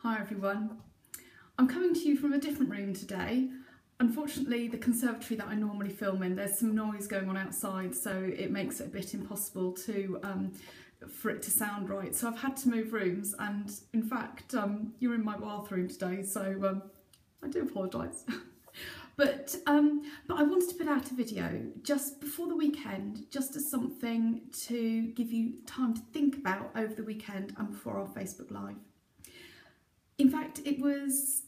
Hi everyone. I'm coming to you from a different room today. Unfortunately, the conservatory that I normally film in, there's some noise going on outside, so it makes it a bit impossible for it to sound right. So I've had to move rooms, and in fact, you're in my bathroom today, so I do apologise. But I wanted to put out a video just before the weekend, just as something to give you time to think about over the weekend and before our Facebook Live. In fact, it was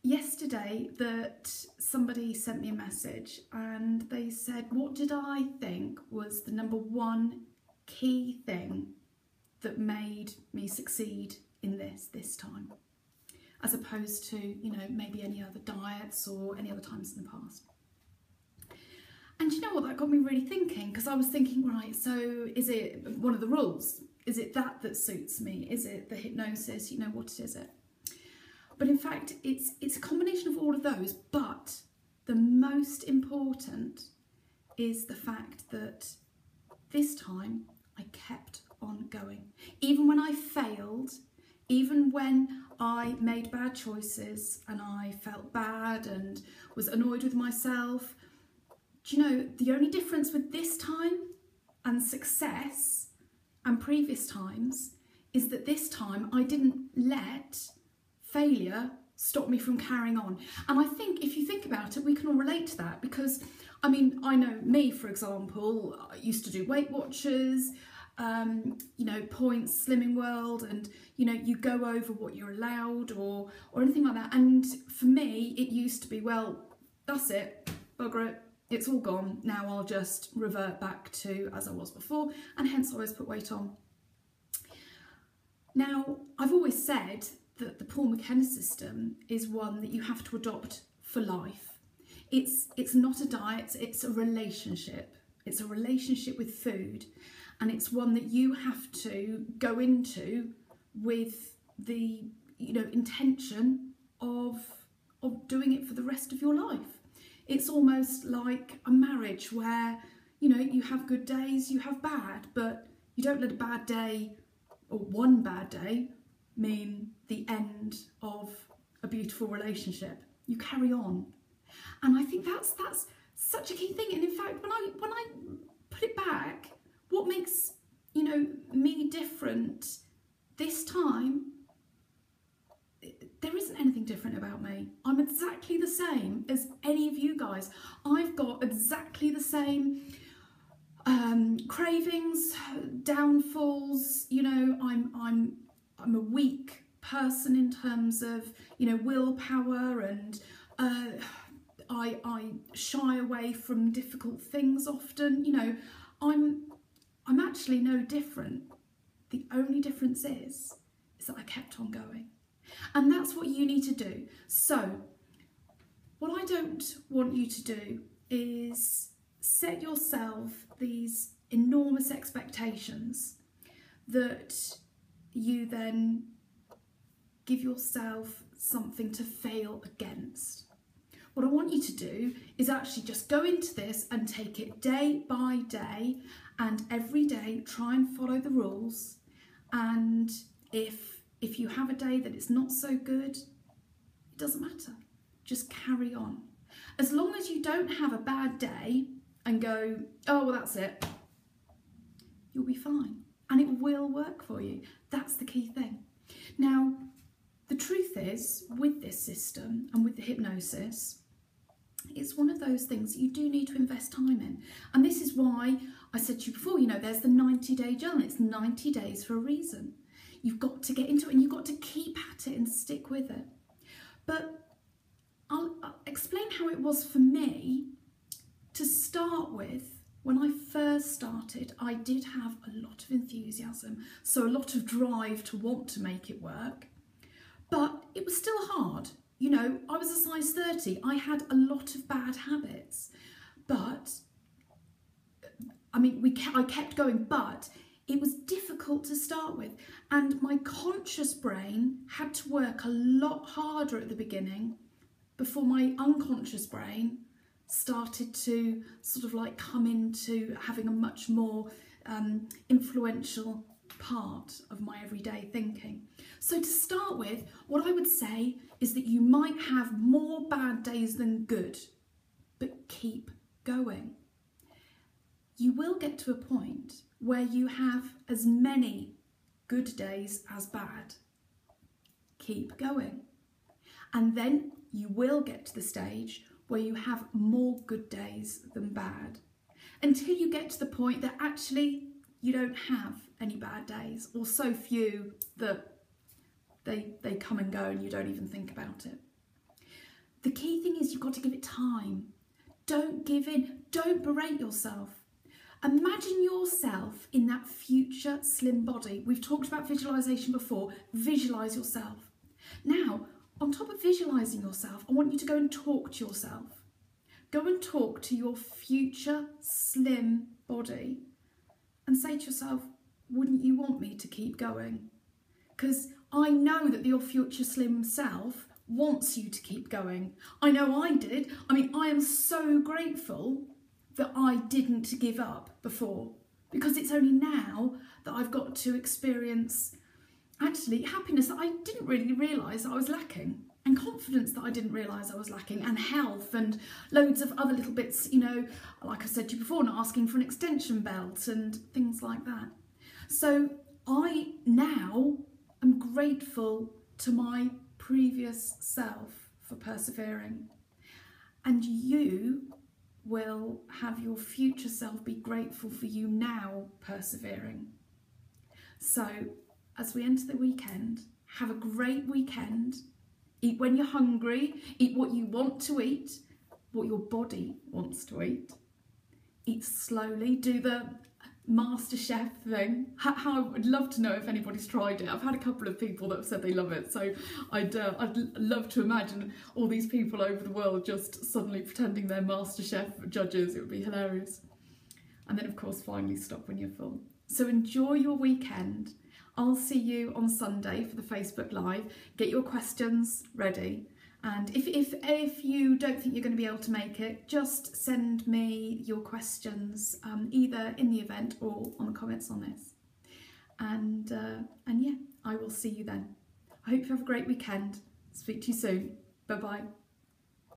yesterday that somebody sent me a message and they said, what did I think was the number one key thing that made me succeed in this time, as opposed to, you know, maybe any other diets or any other times in the past. And you know what, that got me really thinking, because I was thinking, right, so is it one of the rules? Is it that suits me? Is it the hypnosis? You know, what is it? But in fact, it's a combination of all of those, but the most important is the fact that this time I kept on going. Even when I failed, even when I made bad choices and I felt bad and was annoyed with myself, do you know, the only difference with this time and success and previous times is that this time I didn't let failure stop me from carrying on. And I think if you think about it, we can all relate to that, because I mean, I know me, for example, I used to do Weight Watchers, you know, points, Slimming World, and you know, you go over what you're allowed or anything like that. And for me, it used to be, well, that's it, bugger it, it's all gone. Now I'll just revert back to as I was before, and hence I always put weight on. Now, I've always said that the Paul McKenna system is one that you have to adopt for life. It's not a diet, it's a relationship. It's a relationship with food, and it's one that you have to go into with the, you know, intention of doing it for the rest of your life. It's almost like a marriage where, you know, you have good days, you have bad, but you don't let a bad day or one bad day mean the end of a beautiful relationship. You carry on. And I think that's such a key thing. And in fact, when I put it back, what makes, you know, me different this time, there isn't anything different about me. I'm exactly the same as any of you guys. I've got exactly the same cravings, downfalls. You know, I'm a weak person in terms of, you know, willpower, and I shy away from difficult things often. You know, I'm actually no different. The only difference is that I kept on going. And that's what you need to do. So what I don't want you to do is set yourself these enormous expectations that you then give yourself something to fail against. What I want you to do is actually just go into this and take it day by day, and every day try and follow the rules. And if you have a day that it's not so good, it doesn't matter. Just carry on. As long as you don't have a bad day and go, oh, well, that's it, you'll be fine. And it will work for you. That's the key thing. Now, the truth is, with this system and with the hypnosis, it's one of those things that you do need to invest time in. And this is why I said to you before, you know, there's the 90-day journal. It's 90 days for a reason. You've got to get into it, and you've got to keep at it and stick with it. But I'll explain how it was for me. To start with, when I first started, I did have a lot of enthusiasm, so a lot of drive to want to make it work, but it was still hard. You know, I was a size 30, I had a lot of bad habits, but, I mean, I kept going, but it was difficult to start with, and my conscious brain had to work a lot harder at the beginning before my unconscious brain started to sort of like come into having a much more influential part of my everyday thinking. So to start with, what I would say is that you might have more bad days than good, but keep going. You will get to a point where you have as many good days as bad. Keep going. And then you will get to the stage where you have more good days than bad, until you get to the point that actually you don't have any bad days, or so few that they come and go and you don't even think about it. The key thing is you've got to give it time. Don't give in. Don't berate yourself. Imagine yourself in that future slim body. We've talked about visualisation before. Visualise yourself. Now, on top of visualising yourself, I want you to go and talk to yourself. Go and talk to your future slim body and say to yourself, wouldn't you want me to keep going? Because I know that your future slim self wants you to keep going. I know I did. I mean, I am so grateful that I didn't give up before, because it's only now that I've got to experience actually happiness that I didn't really realise I was lacking, and confidence that I didn't realise I was lacking, and health and loads of other little bits, you know, like I said to you before, not asking for an extension belt and things like that. So I now am grateful to my previous self for persevering, and you will have your future self be grateful for you now persevering. So as we enter the weekend, have a great weekend. Eat when you're hungry, eat what you want to eat, what your body wants to eat. Eat slowly, do the MasterChef thing. How I would love to know if anybody's tried it. I've had a couple of people that have said they love it, so I'd love to imagine all these people over the world just suddenly pretending they're MasterChef judges. It would be hilarious. And then of course finally stop when you're full. So enjoy your weekend. I'll see you on Sunday for the Facebook Live. Get your questions ready. And if you don't think you're going to be able to make it, just send me your questions either in the event or on the comments on this. And yeah, I will see you then. I hope you have a great weekend. Speak to you soon. Bye-bye.